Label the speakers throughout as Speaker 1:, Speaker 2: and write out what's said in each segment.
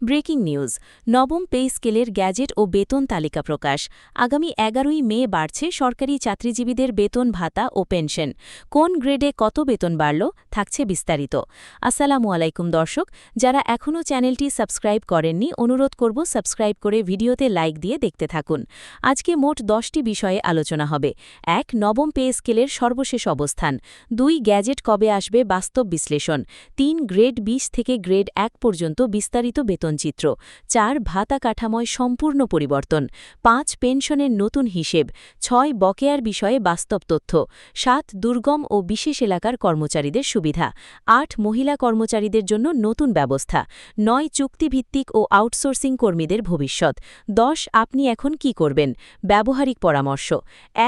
Speaker 1: Breaking news. নবম pay স্কেলের gadget ও বেতন তালিকা প্রকাশ। আগামী ১১ই মে বাড়ছে সরকারি চাকরিজীবীদের বেতন ভাতা ও পেনশন। কোন গ্রেডে কত বেতন বাড়ল, থাকছে বিস্তারিত। আসসালামু আলাইকুম দর্শক, যারা এখনও চ্যানেলটি সাবস্ক্রাইব করেননি অনুরোধ করব সাবস্ক্রাইব করে ভিডিওতে লাইক দিয়ে দেখতে থাকুন। আজকে মোট 10টি বিষয়ে আলোচনা হবে। ১. নবম পে স্কেলের সর্বশেষ অবস্থান। ২. গ্যাজেট কবে আসবে, বাস্তব বিশ্লেষণ। ৩. গ্রেড ২০ থেকে গ্রেড ১ পর্যন্ত বিস্তারিত বেতনচিত্র। ৪. ভাতা কাঠামোয় সম্পূর্ণ পরিবর্তন। ৫. পেনশনের নতুন হিসেব। ৬. বকেয়ার বিষয়ে বাস্তব তথ্য। ৭. দুর্গম ও বিশেষ এলাকার কর্মচারীদের সুবিধা। ৮. মহিলা কর্মচারীদের জন্য নতুন ব্যবস্থা। ৯. চুক্তিভিত্তিক ও আউটসোর্সিং কর্মীদের ভবিষ্যৎ। ১০. আপনি এখন কি করবেন, ব্যবহারিক পরামর্শ।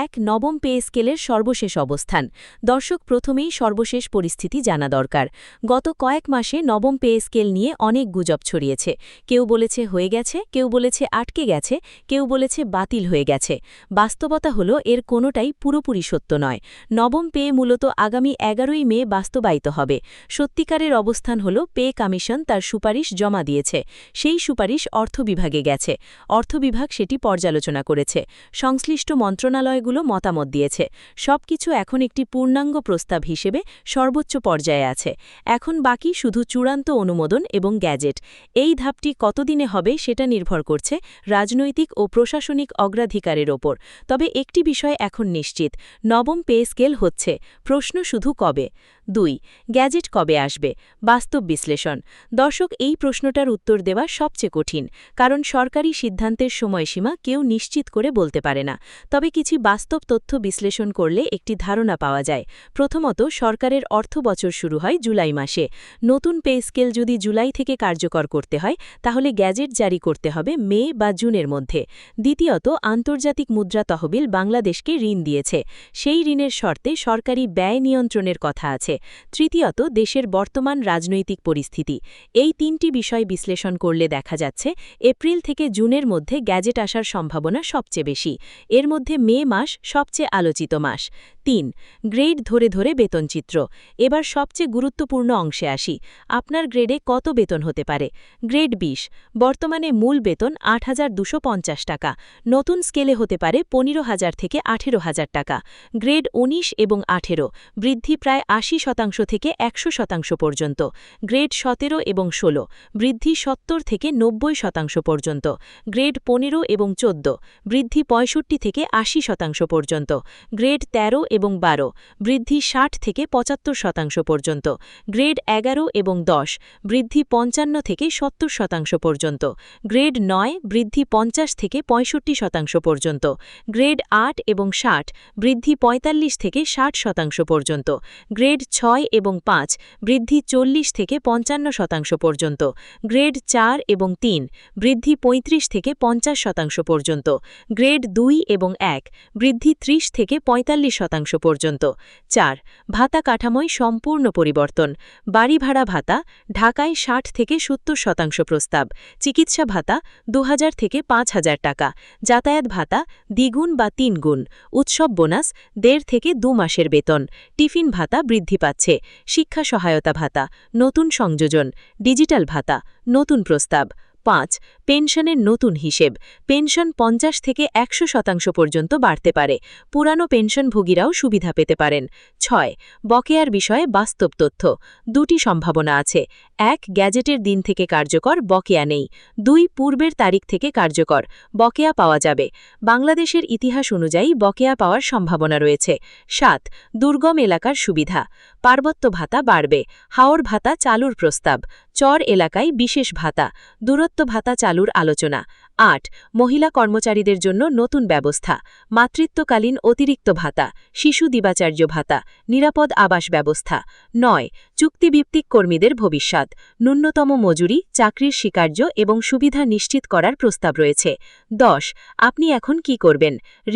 Speaker 1: ১. নবম পে স্কেলের সর্বশেষ অবস্থান। দর্শক, প্রথমেই সর্বশেষ পরিস্থিতি জানা দরকার। গত কয়েক মাসে নবম পে স্কেল নিয়ে অনেক গুজব ছড়িয়েছে। কেউ বলেছে হয়ে গেছে, কেউ বলেছে আটকে গেছে, কেউ বলেছে বাতিল হয়ে গেছে। বাস্তবতা হলো এর কোনোটাই পুরোপুরি সত্য নয়। নবম পে মূলত আগামী ১১ই মে বাস্তবায়িত হবে। সত্যিকারের অবস্থান হলো পে কমিশন তার সুপারিশ জমা দিয়েছে। সেই সুপারিশ অর্থ বিভাগে গেছে। অর্থ বিভাগ সেটি পর্যালোচনা করেছে। সংশ্লিষ্ট মন্ত্রণালয়গুলো মতামত দিয়েছে। সবকিছু এখন একটি পূর্ণাঙ্গ প্রস্তাব হিসেবে সর্বোচ্চ পর্যায়ে আছে। এখন বাকি শুধু চূড়ান্ত অনুমোদন এবং গ্যাজেট। এই ধাপটি কতদিনে হবে সেটা নির্ভর করছে রাজনৈতিক ও প্রশাসনিক অগ্রাধিকারের ওপর। তবে একটি বিষয় এখন নিশ্চিত, নবম পে স্কেল হচ্ছে। প্রশ্ন শুধু কবে। ২. গ্যাজেট কবে আসবে, বাস্তব বিশ্লেষণ। দর্শক, এই প্রশ্নটার উত্তর দেওয়া সবচেয়ে কঠিন, কারণ সরকারি সিদ্ধান্তের সময়সীমা কেউ নিশ্চিত করে বলতে পারে না। তবে কিছু বাস্তব তথ্য বিশ্লেষণ করলে একটি ধারণা পাওয়া যায়। প্রথমত, সরকারের অর্থবছর শুরু হয় জুলাই মাসে। নতুন পে স্কেল যদি জুলাই থেকে কার্যকর করতে হয় তাহলে গ্যাজেট জারি করতে হবে মে বা জুনের মধ্যে। দ্বিতীয়ত, আন্তর্জাতিক মুদ্রা তহবিল বাংলাদেশকে ঋণ দিয়েছে। সেই ঋণের শর্তে সরকারি ব্যয় নিয়ন্ত্রণের কথা আছে। তৃতীয়ত, দেশের বর্তমান রাজনৈতিক পরিস্থিতি। এই তিনটি বিষয় বিশ্লেষণ করলে দেখা যাচ্ছে এপ্রিল থেকে জুনের মধ্যে গ্যাজেট আসার সম্ভাবনা সবচেয়ে বেশি। এর মধ্যে মে মাস সবচেয়ে আলোচিত মাস। ৩. গ্রেড ধরে ধরে বেতনচিত্র। এবার সবচেয়ে গুরুত্বপূর্ণ অংশে আসি। আপনার গ্রেডে কত বেতন হতে পারে? গ্রেড ২০। বর্তমানে মূল বেতন ৮,২৫০ টাকা। নতুন স্কেলে হতে পারে ১৫,০০০ থেকে ১৮,০০০ টাকা। গ্রেড ১৯ এবং ১৮, বৃদ্ধি প্রায় ৮০% থেকে ১০০% পর্যন্ত। গ্রেড ১৭ এবং ১৬, বৃদ্ধি ৭০ থেকে ৯০% পর্যন্ত। গ্রেড ১৫ এবং ১৪, বৃদ্ধি ৬৫ থেকে ৮০% পর্যন্ত। গ্রেড ১৩ এবং ১২, বৃদ্ধি ৬০ থেকে ৭৫% পর্যন্ত। গ্রেড ১১ এবং ১০, বৃদ্ধি ৫৫ থেকে ৭০% পর্যন্ত। গ্রেড ৯, বৃদ্ধি ৫০ থেকে ৬৫% পর্যন্ত। গ্রেড ৮ এবং ৬০, বৃদ্ধি ৪৫ থেকে ৬০% পর্যন্ত। গ্রেড ৬ এবং ৫, বৃদ্ধি ৪০ থেকে ৫৫% পর্যন্ত। গ্রেড ৪ এবং ৩, বৃদ্ধি ৩৫ থেকে ৫০% পর্যন্ত। গ্রেড ২ এবং ১, বৃদ্ধি ৩০ থেকে ৪৫% পর্যন্ত। ৪. ভাতা কাঠামোয় সম্পূর্ণ পরিবর্তন। বাড়ি ভাড়া ভাতা ঢাকায় ৬০ থেকে ৭০% প্রস্তাব। চিকিৎসা ভাতা ২,০০০ থেকে ৫,০০০ টাকা। যাতায়াত ভাতা দ্বিগুণ বা ৩ গুণ। উৎসব বোনাস ১.৫ থেকে ২ মাসের বেতন। টিফিন ভাতা বৃদ্ধি পাচ্ছে। শিক্ষা সহায়তা ভাতা নতুন সংযোজন। ডিজিটাল ভাতা নতুন প্রস্তাব। ৫. পেনশনের নতুন হিসেব। পেনশন ৫০ থেকে ১০০% পর্যন্ত বাড়তে পারে। পুরানো পেনশনভোগীরাও সুবিধা পেতে পারেন। ৬. বকেয়ার বিষয়ে বাস্তব তথ্য। দুটি সম্ভাবনা আছে। ১. গ্যাজেটের দিন থেকে কার্যকর, বকেয়া নেই। ২. পূর্বের তারিখ থেকে কার্যকর, বকেয়া পাওয়া যাবে। বাংলাদেশের ইতিহাস অনুযায়ী বকেয়া পাওয়ার সম্ভাবনা রয়েছে। ৭. দুর্গম এলাকার সুবিধা। পার্বত্য ভাতা বাড়বে। হাওর ভাতা চালুর প্রস্তাব। চর এলাকায় বিশেষ ভাতা। দূরত্ব ভাতা চালুর আলোচনা। ৮. মহিলা কর্মচারীদের জন্য নতুন ব্যবস্থা। মাতৃত্বকালীন অতিরিক্ত ভাতা, শিশু দিবাচার্য ভাতা, নিরাপদ আবাস ব্যবস্থা। ৯. চুক্তিভিত্তিক কর্মীদের ভবিষ্যৎ। ন্যূনতম মজুরি, চাকরির স্বীকার্য এবং সুবিধা নিশ্চিত করার প্রস্তাব রয়েছে। ১০. আপনি এখন কি করবেন?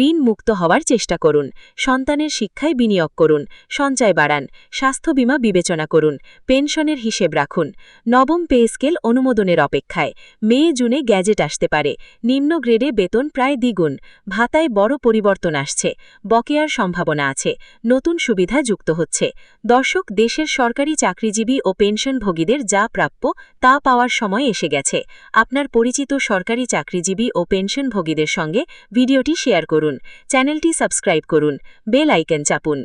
Speaker 1: ঋণ মুক্ত হওয়ার চেষ্টা করুন। সন্তানের শিক্ষায় বিনিয়োগ করুন। সঞ্চয় বাড়ান। স্বাস্থ্য বীমা বিবেচনা করুন। পেনশনের হিসেব রাখুন। নবম পে স্কেল অনুমোদনের অপেক্ষায়। মে জুনে গ্যাজেট আসতে পারে। পারে। নিম্ন গ্রেডে বেতন প্রায় দ্বিগুণ। ভাতায় বড় পরিবর্তন আসছে। বকেয়ার সম্ভাবনা আছে। নতুন সুবিধা যুক্ত হচ্ছে। দর্শক, দেশের সরকারি চাকরিজীবী ও পেনশনভোগীদের যা প্রাপ্য তা পাওয়ার সময় এসে গেছে। আপনার পরিচিত সরকারি চাকরিজীবী ও পেনশনভোগীদের সঙ্গে ভিডিওটি শেয়ার করুন। চ্যানেলটি সাবস্ক্রাইব করুন। Bell icon চাপুন।